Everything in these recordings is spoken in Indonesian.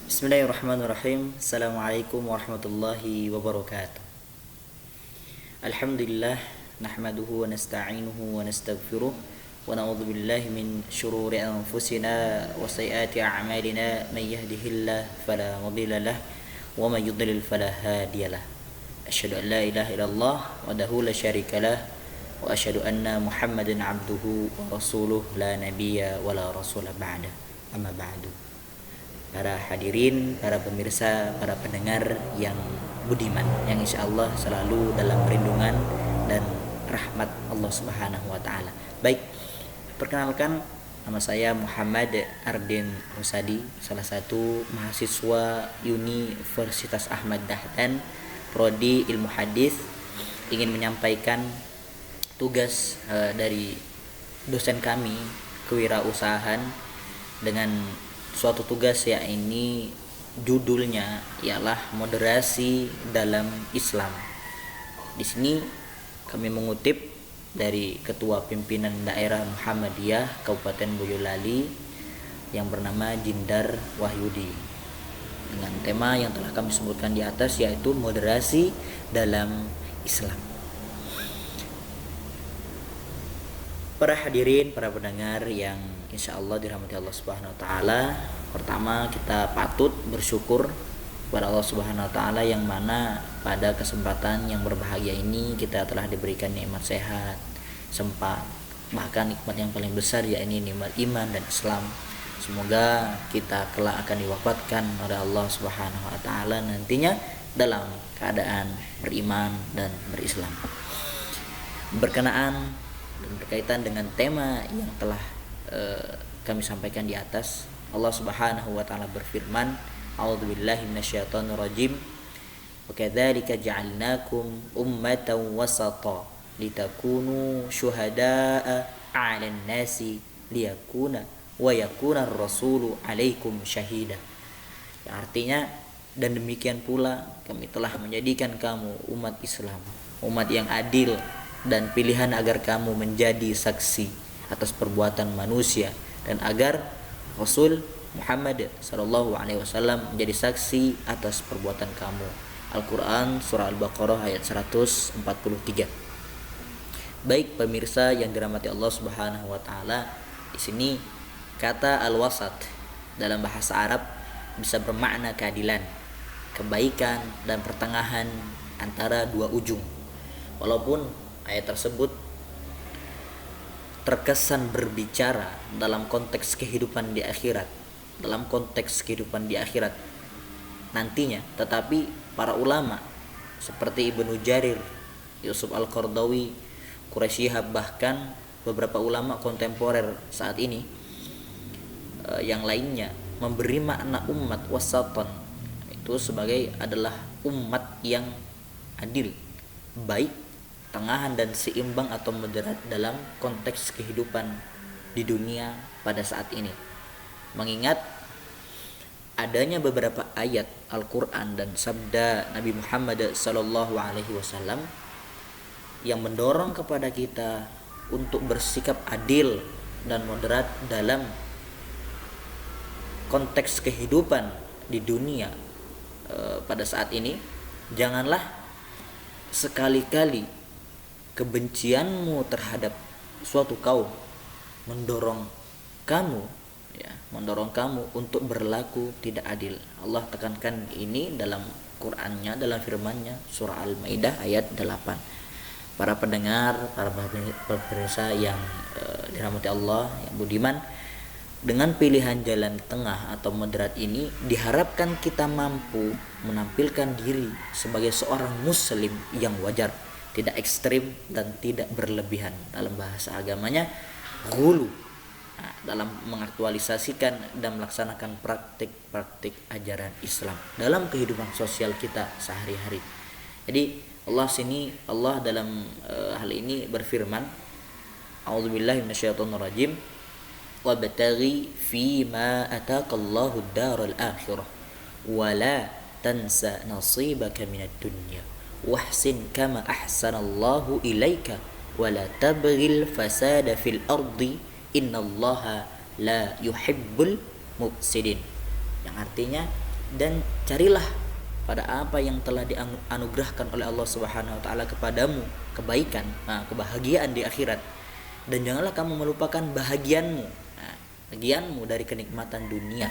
Bismillahirrahmanirrahim. Assalamualaikum warahmatullahi wabarakatuh. Alhamdulillah nahmaduhu wa nasta'inuhu wa nastaghfiruh wa na'udzu billahi min shururi anfusina wa sayyiati a'malina may yahdihillahu fala mudilla lahu wa may yudlil fala hadiyalah. Asyhadu an la ilaha illallah wahdahu la syarika lah wa asyhadu anna Muhammadan 'abduhu wa rasuluh la nabiyya wa la rasula ba'da. Amma ba'du. Para hadirin, para pemirsa, para pendengar yang budiman, yang insya Allah selalu dalam perlindungan dan rahmat Allah Subhanahu wa Ta'ala. Baik, perkenalkan, nama saya Muhammad Ardin Rusadi, salah satu mahasiswa Universitas Ahmad Dahlan, Prodi Ilmu Hadis, ingin menyampaikan tugas dari dosen kami kewirausahaan dengan suatu tugas, yakni judulnya ialah moderasi dalam Islam. Di sini kami mengutip dari Ketua Pimpinan Daerah Muhammadiyah Kabupaten Boyolali yang bernama Jindar Wahyudi, dengan tema yang telah kami sebutkan di atas, yaitu moderasi dalam Islam. Para hadirin, para pendengar yang insya Allah dirahmati Allah Subhanahu wa Ta'ala, pertama kita patut bersyukur kepada Allah Subhanahu wa Ta'ala yang mana pada kesempatan yang berbahagia ini kita telah diberikan nikmat sehat, sempat, bahkan nikmat yang paling besar yakni nikmat iman dan Islam. Semoga kita kelak akan diwafatkan oleh Allah Subhanahu wa Ta'ala nantinya dalam keadaan beriman dan berislam. Berkenaan dan berkaitan dengan tema yang telah kami sampaikan di atas, Allah Subhanahu wa Ta'ala berfirman, A'udzubillahi minasyaitonirrajim, wa kadzalika ja'alnakum ummatan wasata litakunu syuhada'a 'alan nasi liyakuna wa yakuna ar-rasulu 'alaikum syahida. Yang artinya, dan demikian pula kami telah menjadikan kamu umat Islam, umat yang adil, dan pilihan agar kamu menjadi saksi atas perbuatan manusia, dan agar Rasul Muhammad SAW menjadi saksi atas perbuatan kamu. Al-Quran Surah Al-Baqarah ayat 143. Baik pemirsa yang dirahmati Allah Subhanahu wa Ta'ala, di sini kata al-wasat dalam bahasa Arab bisa bermakna keadilan, kebaikan, dan pertengahan antara dua ujung. Walaupun ayat tersebut terkesan berbicara dalam konteks kehidupan di akhirat, nantinya, tetapi para ulama seperti Ibnu Jarir, Yusuf Al-Qardawi, Quraisy Shihab, bahkan beberapa ulama kontemporer saat ini yang lainnya memberi makna umat wasatan itu sebagai adalah umat yang adil, baik, tengahan, dan seimbang atau moderat dalam konteks kehidupan di dunia pada saat ini. Mengingat adanya beberapa ayat Al-Quran dan sabda Nabi Muhammad SAW yang mendorong kepada kita untuk bersikap adil dan moderat dalam konteks kehidupan di dunia pada saat ini. Janganlah sekali-kali kebencianmu terhadap suatu kaum mendorong kamu untuk berlaku tidak adil. Allah tekankan ini dalam Qur'annya, dalam firman-Nya surah Al-Maidah ayat 8. Para pendengar, para pemirsa yang dirahmati Allah yang budiman, dengan pilihan jalan tengah atau moderat ini diharapkan kita mampu menampilkan diri sebagai seorang muslim yang wajar, tidak ekstrim dan tidak berlebihan. Dalam bahasa agamanya ghulu, dalam mengaktualisasikan dan melaksanakan praktik-praktik ajaran Islam dalam kehidupan sosial kita sehari-hari. Jadi Allah dalam hal ini berfirman, A'udzubillahi minasyaitonirrajim, wabtaghi fima ataqallahu ad-daral akhirah wa la tansa nasibaka minad dunya wahsin kama ahsanallahu ilaika wa la tabghil fasada fil ardi innallaha la yuhibbul mufsidin. Yang artinya, dan carilah pada apa yang telah dianugerahkan oleh Allah Subhanahu wa taala kepadamu, kebaikan, kebahagiaan di akhirat. Dan janganlah kamu melupakan bahagianmu dari kenikmatan dunia,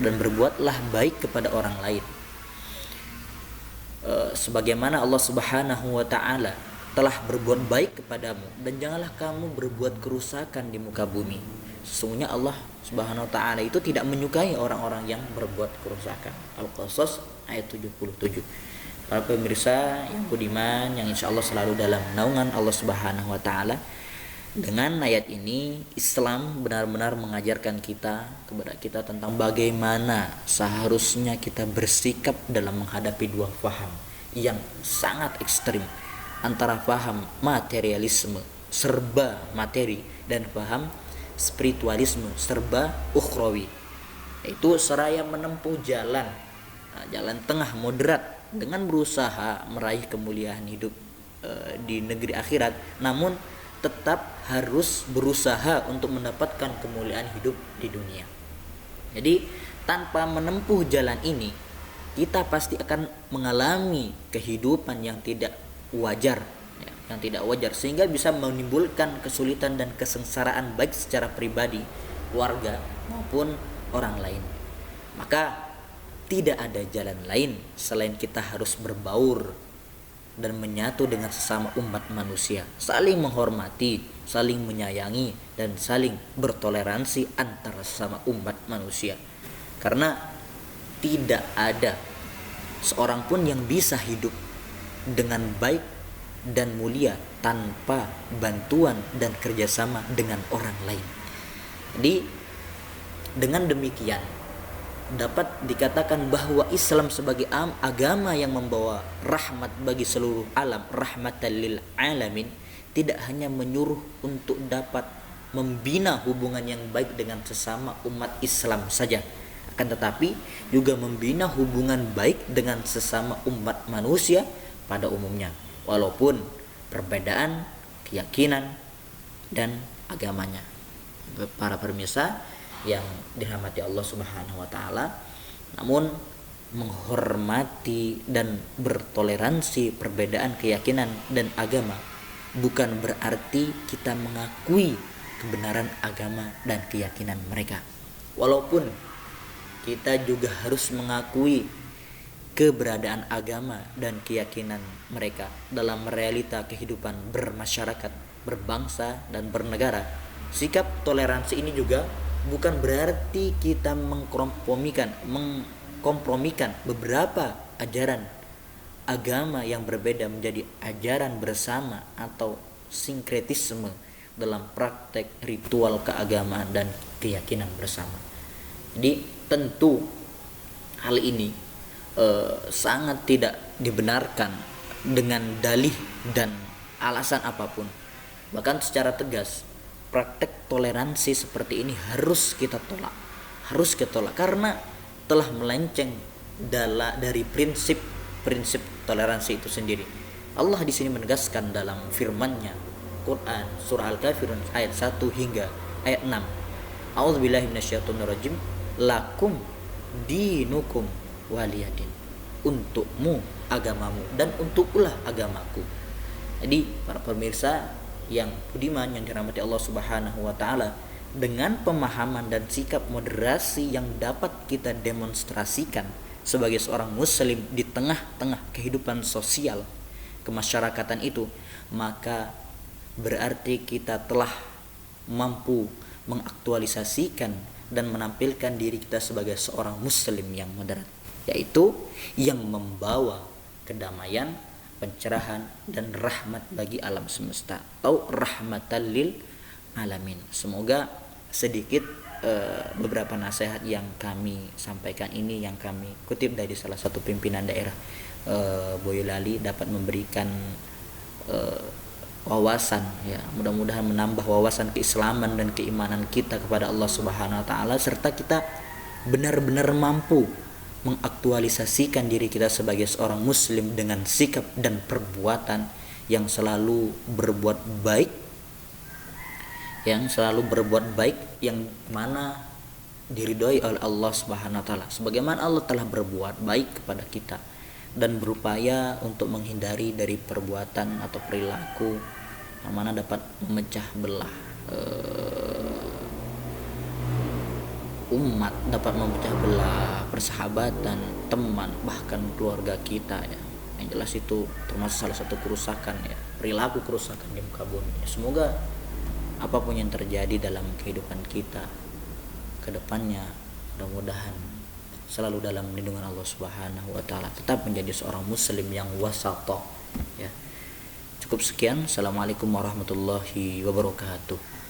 dan berbuatlah baik kepada orang lain. Sebagaimana Allah Subhanahu wa taala telah berbuat baik kepadamu, dan janganlah kamu berbuat kerusakan di muka bumi. Sesungguhnya Allah Subhanahu wa taala itu tidak menyukai orang-orang yang berbuat kerusakan. Al-Qasas ayat 77. Para pemirsa yang budiman, yang insyaallah selalu dalam naungan Allah Subhanahu wa taala, dengan ayat ini Islam benar-benar mengajarkan kepada kita tentang bagaimana seharusnya kita bersikap dalam menghadapi dua paham yang sangat ekstrim, antara paham materialisme serba materi dan paham spiritualisme serba ukhrawi. Itu seraya menempuh jalan tengah moderat dengan berusaha meraih kemuliaan hidup di negeri akhirat, namun tetap harus berusaha untuk mendapatkan kemuliaan hidup di dunia. Jadi tanpa menempuh jalan ini, kita pasti akan mengalami kehidupan yang tidak wajar, sehingga bisa menimbulkan kesulitan dan kesengsaraan baik secara pribadi, keluarga maupun orang lain. Maka tidak ada jalan lain selain kita harus berbaur dan menyatu dengan sesama umat manusia, saling menghormati, saling menyayangi, dan saling bertoleransi antara sesama umat manusia. Karena tidak ada seorang pun yang bisa hidup dengan baik dan mulia tanpa bantuan dan kerjasama dengan orang lain. Jadi dengan demikian dapat dikatakan bahwa Islam sebagai agama yang membawa rahmat bagi seluruh alam, rahmatan lil alamin, tidak hanya menyuruh untuk dapat membina hubungan yang baik dengan sesama umat Islam saja, akan tetapi juga membina hubungan baik dengan sesama umat manusia pada umumnya, walaupun perbedaan keyakinan dan agamanya. Para pemirsa yang dirahmati Allah Subhanahu wa taala, namun menghormati dan bertoleransi perbedaan keyakinan dan agama bukan berarti kita mengakui kebenaran agama dan keyakinan mereka. Walaupun kita juga harus mengakui keberadaan agama dan keyakinan mereka dalam realita kehidupan bermasyarakat, berbangsa, dan bernegara. Sikap toleransi ini juga bukan berarti kita mengkompromikan beberapa ajaran agama yang berbeda menjadi ajaran bersama atau sinkretisme dalam praktek ritual keagamaan dan keyakinan bersama. Jadi tentu hal ini sangat tidak dibenarkan dengan dalih dan alasan apapun. Bahkan secara tegas, praktek toleransi seperti ini harus kita tolak karena telah melenceng dari prinsip toleransi itu sendiri. Allah di sini menegaskan dalam firman-Nya Quran surah Al-Kafirun ayat 1 hingga ayat 6. A'udzubillahi minasyaitonirrajim. Lakum dinukum waliyadin. Untukmu agamamu dan untuklah agamaku. Jadi para pemirsa yang budiman yang dirahmati Allah Subhanahu wa taala, dengan pemahaman dan sikap moderasi yang dapat kita demonstrasikan sebagai seorang muslim di tengah-tengah kehidupan sosial kemasyarakatan itu, maka berarti kita telah mampu mengaktualisasikan dan menampilkan diri kita sebagai seorang muslim yang moderat, yaitu yang membawa kedamaian, pencerahan, dan rahmat bagi alam semesta atau rahmatan lil alamin. Semoga sedikit beberapa nasihat yang kami sampaikan ini, yang kami kutip dari salah satu pimpinan daerah Boyolali, dapat memberikan wawasan, ya, mudah-mudahan menambah wawasan keislaman dan keimanan kita kepada Allah Subhanahu wa taala, serta kita benar-benar mampu mengaktualisasikan diri kita sebagai seorang muslim dengan sikap dan perbuatan yang selalu berbuat baik, yang mana diridhoi oleh Allah Subhanahu wa taala, sebagaimana Allah telah berbuat baik kepada kita dan berupaya untuk menghindari dari perbuatan atau perilaku yang mana dapat memecah belah umat, dapat memecah belah persahabatan, teman, bahkan keluarga kita ya. Yang jelas itu termasuk salah satu kerusakan ya, perilaku kerusakan di muka bumi. Semoga apapun yang terjadi dalam kehidupan kita ke depannya, mudah-mudahan selalu dalam lindungan Allah Subhanahu wa taala, tetap menjadi seorang muslim yang wasatoh ya. Cukup sekian. Assalamualaikum warahmatullahi wabarakatuh.